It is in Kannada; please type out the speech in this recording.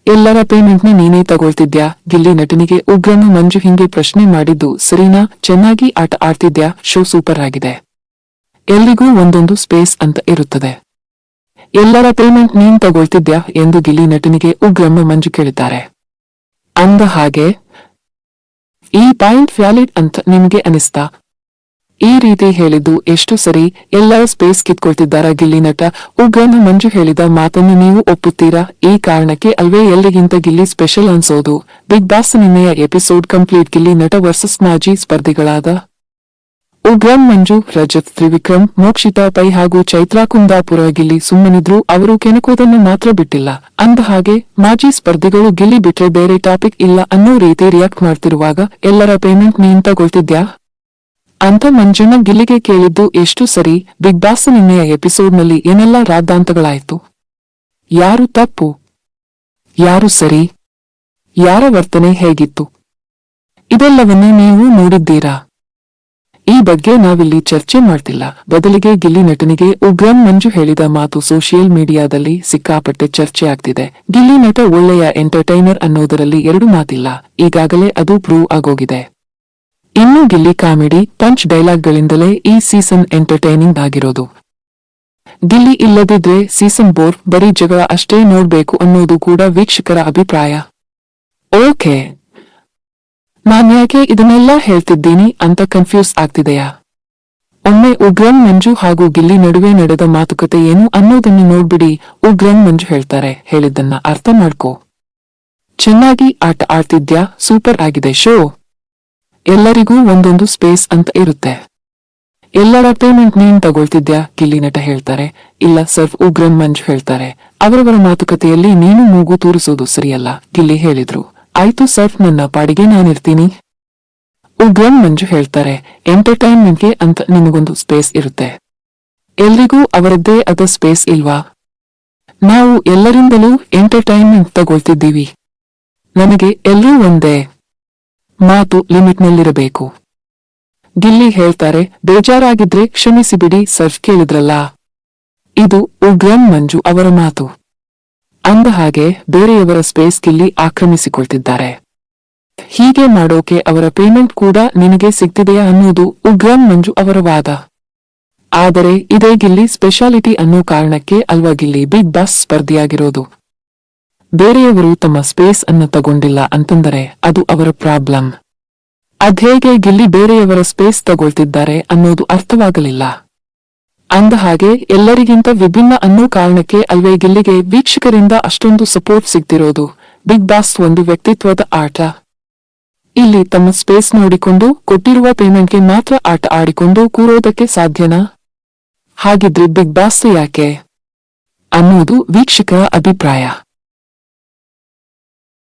ಎಲ್ಲರ ಪೇಮೆಂಟ್ನ ನೀನೇ ತಗೊಳ್ತಿದ್ಯಾ? ಗಿಲ್ಲಿ ನಟನಿಗೆ ಉಗ್ರನು ಮಂಜು ಹಿಂಗೆ ಪ್ರಶ್ನೆ ಮಾಡಿದ್ದು ಸರಿನಾ? ಚೆನ್ನಾಗಿ ಆಟ ಆಡ್ತಿದ್ಯಾ? ಶೋ ಸೂಪರ್ ಆಗಿದೆ. ಎಲ್ರಿಗೂ ಒಂದೊಂದು ಸ್ಪೇಸ್ ಅಂತ ಇರುತ್ತದೆ. ಎಲ್ಲರ ಪೇಮೆಂಟ್ ನೀನ್ ತಗೊಳ್ತಿದ್ಯಾ ಎಂದು ಗಿಲ್ಲಿ ನಟನಿಗೆ ಉಗ್ರಮ್ಮ ಮಂಜು ಕೇಳಿದ್ದಾರೆ. ಅಂದ ಹಾಗೆ ಈ ಪಾಯಿಂಟ್ ವ್ಯಾಲಿಡ್ ಅಂತ ನಿಮ್ಗೆ ಅನಿಸ್ತಾ? ಈ ರೀತಿ ಹೇಳಿದ್ದು ಎಷ್ಟು ಸರಿ? ಎಲ್ಲರ ಸ್ಪೇಸ್ ಕಿತ್ಕೊಳ್ತಿದ್ದಾರಾ ಗಿಲ್ಲಿ ನಟ? ಉಗ್ರನ ಮಂಜು ಹೇಳಿದ ಮಾತನ್ನು ನೀವು ಒಪ್ಪುತ್ತೀರಾ? ಈ ಕಾರಣಕ್ಕೆ ಅಲ್ವೇ ಎಲ್ರಿಗಿಂತ ಗಿಲ್ಲಿ ಸ್ಪೆಷಲ್ ಅನ್ಸೋದು. ಬಿಗ್ ಬಾಸ್ ನಿನ್ನೆಯ ಎಪಿಸೋಡ್ ಕಂಪ್ಲೀಟ್. ಗಿಲ್ಲಿ ನಟ ವರ್ಸಸ್ ಮಾಜಿ ಸ್ಪರ್ಧಿಗಳಾದ ಉಗ್ರಂ ಮಂಜು, ರಜತ್, ತ್ರಿವಿಕ್ರಮ್, ಮೋಕ್ಷಿತಾ ಪೈ ಹಾಗೂ ಚೈತ್ರಾ ಕುಂದಾಪುರ. ಗಿಲ್ಲಿ ಸುಮ್ಮನಿದ್ರು, ಅವರು ಕೆಣಕೋದನ್ನು ಮಾತ್ರ ಬಿಟ್ಟಿಲ್ಲ. ಅಂದ ಹಾಗೆ ಮಾಜಿ ಸ್ಪರ್ಧಿಗಳು ಗಿಲ್ಲಿ ಬಿಟ್ರೆ ಬೇರೆ ಟಾಪಿಕ್ ಇಲ್ಲ ಅನ್ನೋ ರೀತಿ ರಿಯಾಕ್ಟ್ ಮಾಡ್ತಿರುವಾಗ ಎಲ್ಲರ ಪೇಮೆಂಟ್ ನೀನ್ ತಗೊಳ್ತಿದ್ಯಾ ಅಂತ ಮಂಜುನ ಗಿಲ್ಲಿಗೆ ಕೇಳಿದ್ದು ಎಷ್ಟು ಸರಿ? ಬಿಗ್ ಬಾಸ್ ನಿನ್ನೆಯ ಎಪಿಸೋಡ್ನಲ್ಲಿ ಏನೆಲ್ಲ ರಾದ್ದಾಂತಗಳಾಯ್ತು? ಯಾರು ತಪ್ಪು, ಯಾರು ಸರಿ, ಯಾರ ವರ್ತನೆ ಹೇಗಿತ್ತು, ಇದೆಲ್ಲವನ್ನೂ ನೀವು ನೋಡಿದ್ದೀರಾ. ಈ ಬಗ್ಗೆ ನಾವಿಲ್ಲಿ ಚರ್ಚೆ ಮಾಡ್ತಿಲ್ಲ. ಬದಲಿಗೆ ಗಿಲ್ಲಿ ನಟನಿಗೆ ಉಗ್ರಂ ಮಂಜು ಹೇಳಿದ ಮಾತು ಸೋಷಿಯಲ್ ಮೀಡಿಯಾದಲ್ಲಿ ಸಿಕ್ಕಾಪಟ್ಟೆ ಚರ್ಚೆ ಆಗ್ತಿದೆ. ಗಿಲ್ಲಿ ನಟ ಒಳ್ಳೆಯ ಎಂಟರ್ಟೈನರ್ ಅನ್ನೋದರಲ್ಲಿ ಎರಡು ಮಾತಿಲ್ಲ. ಈಗಾಗಲೇ ಅದು ಪ್ರೂವ್ ಆಗೋಗಿದೆ. ಇನ್ನು ಗಿಲ್ಲಿ ಕಾಮಿಡಿ ಪಂಚ್ ಡೈಲಾಗ್ಗಳಿಂದಲೇ ಈ ಸೀಸನ್ ಎಂಟರ್ಟೈನಿಂಗ್ ಆಗಿರೋದು. ಗಿಲ್ಲಿ ಇಲ್ಲದಿದ್ರೆ ಸೀಸನ್ ಬೋರ್, ಬರೀ ಜಗಳ ಅಷ್ಟೇ ನೋಡ್ಬೇಕು ಅನ್ನೋದು ಕೂಡ ವೀಕ್ಷಕರ ಅಭಿಪ್ರಾಯ. ಓಕೆ, ನಾನ್ಯಾಕೆ ಇದನ್ನೆಲ್ಲ ಹೇಳ್ತಿದ್ದೀನಿ ಅಂತ ಕನ್ಫ್ಯೂಸ್ ಆಗ್ತಿದೆಯಾ? ಒಮ್ಮೆ ಉಗ್ರಂ ಮಂಜು ಹಾಗೂ ಗಿಲ್ಲಿ ನಡುವೆ ನಡೆದ ಮಾತುಕತೆ ಏನು ಅನ್ನೋದನ್ನು ನೋಡ್ಬಿಡಿ. ಉಗ್ರಂ ಮಂಜು ಹೇಳ್ತಾರೆ, ಹೇಳಿದ್ದನ್ನ ಅರ್ಥ ಮಾಡ್ಕೋ. ಚೆನ್ನಾಗಿ ಆಟ ಆಡ್ತಿದ್ಯಾ? ಸೂಪರ್ ಆಗಿದೆ ಶೋ. ಎಲ್ಲರಿಗೂ ಒಂದೊಂದು ಸ್ಪೇಸ್ ಅಂತ ಇರುತ್ತೆ. ಎಲ್ಲರ ಪೇಮೆಂಟ್ ನೀನ್ ತಗೊಳ್ತಿದ್ಯಾ? ಗಿಲ್ಲಿ ನಟ ಹೇಳ್ತಾರೆ, ಇಲ್ಲ ಸರ್. ಉಗ್ರಂ ಮಂಜು ಹೇಳ್ತಾರೆ, ಅವರವರ ಮಾತುಕತೆಯಲ್ಲಿ ನೀನು ಮೂಗು ತೂರಿಸೋದು ಸರಿಯಲ್ಲ. ಗಿಲ್ಲಿ ಹೇಳಿದ್ರು, ಆಯ್ತು ಸರ್, ನನ್ನ ಪಾಡಿಗೆ ನಾನಿರ್ತೀನಿ. ಉಗ್ರಂ ಮಂಜು ಹೇಳ್ತಾರೆ, ಎಂಟರ್ಟೈನ್ಮೆಂಟ್ಗೆ ಅಂತ ನಿಮಗೊಂದು ಸ್ಪೇಸ್ ಇರುತ್ತೆ. ಎಲ್ರಿಗೂ ಅವರದ್ದೇ ಆದ ಸ್ಪೇಸ್ ಇಲ್ವಾ? ನಾವು ಎಲ್ಲರಿಂದಲೂ ಎಂಟರ್ಟೈನ್ಮೆಂಟ್ ತಗೊಳ್ತಿದ್ದೀವಿ. ನನಗೆ ಎಲ್ಲರೂ ಒಂದೇ. ಮಾತು ಲಿಮಿಟ್ನಲ್ಲಿರಬೇಕು. ಗಿಲ್ಲಿ ಹೇಳ್ತಾರೆ, ಬೇಜಾರಾಗಿದ್ರೆ ಕ್ಷಮಿಸಿಬಿಡಿ ಸರ್. ಕೇಳಿದ್ರಲ್ಲ, ಇದು ಉಗ್ರಂ ಮಂಜು ಅವರ ಮಾತು. ಅಂದ ಹಾಗೆ ಬೇರೆಯವರ ಸ್ಪೇಸ್ ಗಿಲ್ಲಿ ಆಕ್ರಮಿಸಿಕೊಳ್ತಿದ್ದಾರೆ. ಹೀಗೆ ಮಾಡೋಕೆ ಅವರ ಪೇಮೆಂಟ್ ಕೂಡ ನಿನಗೆ ಸಿಗ್ತಿದೆಯಾ ಅನ್ನೋದು ಉಗ್ರಂ ಮಂಜು ಅವರ ವಾದ. ಆದರೆ ಇದೇ ಗಿಲ್ಲಿ ಸ್ಪೆಷಾಲಿಟಿ ಅನ್ನೋ ಕಾರಣಕ್ಕೆ ಅಲ್ವಾ ಗಿಲ್ಲಿ ಬಿಗ್ ಬಾಸ್ ಸ್ಪರ್ಧಿಯಾಗಿರೋದು. ಬೇರೆಯವರು ತಮ್ಮ ಸ್ಪೇಸ್ ಅನ್ನ ತಗೊಂಡಿಲ್ಲ ಅಂತಂದರೆ ಅದು ಅವರ ಪ್ರಾಬ್ಲಮ್. ಅದ್ಹೇಗೆ ಗಿಲ್ಲಿ ಬೇರೆಯವರ ಸ್ಪೇಸ್ ತಗೊಳ್ತಿದ್ದಾರೆ ಅನ್ನೋದು ಅರ್ಥವಾಗಲಿಲ್ಲ. ಅಂದ ಹಾಗೆ ಎಲ್ಲರಿಗಿಂತ ವಿಭಿನ್ನ ಅನ್ನೋ ಕಾರಣಕ್ಕೆ ಅಲ್ವೇ ಗಿಲ್ಲಿಗೆ ವೀಕ್ಷಕರಿಂದ ಅಷ್ಟೊಂದು ಸಪೋರ್ಟ್ ಸಿಗ್ತಿರೋದು. ಬಿಗ್ ಬಾಸ್ ಒಂದು ವ್ಯಕ್ತಿತ್ವದ ಆಟ. ಇಲ್ಲಿ ತಮ್ಮ ಸ್ಪೇಸ್ ನೋಡಿಕೊಂಡು ಕೊಟ್ಟಿರುವ ಪೇಮೆಂಟ್ಗೆ ಮಾತ್ರ ಆಟ ಆಡಿಕೊಂಡು ಕೂರೋದಕ್ಕೆ ಸಾಧ್ಯನಾ? ಹಾಗಿದ್ರೆ ಬಿಗ್ ಬಾಸ್ ಯಾಕೆ ಅನ್ನೋದು ವೀಕ್ಷಕರ ಅಭಿಪ್ರಾಯ.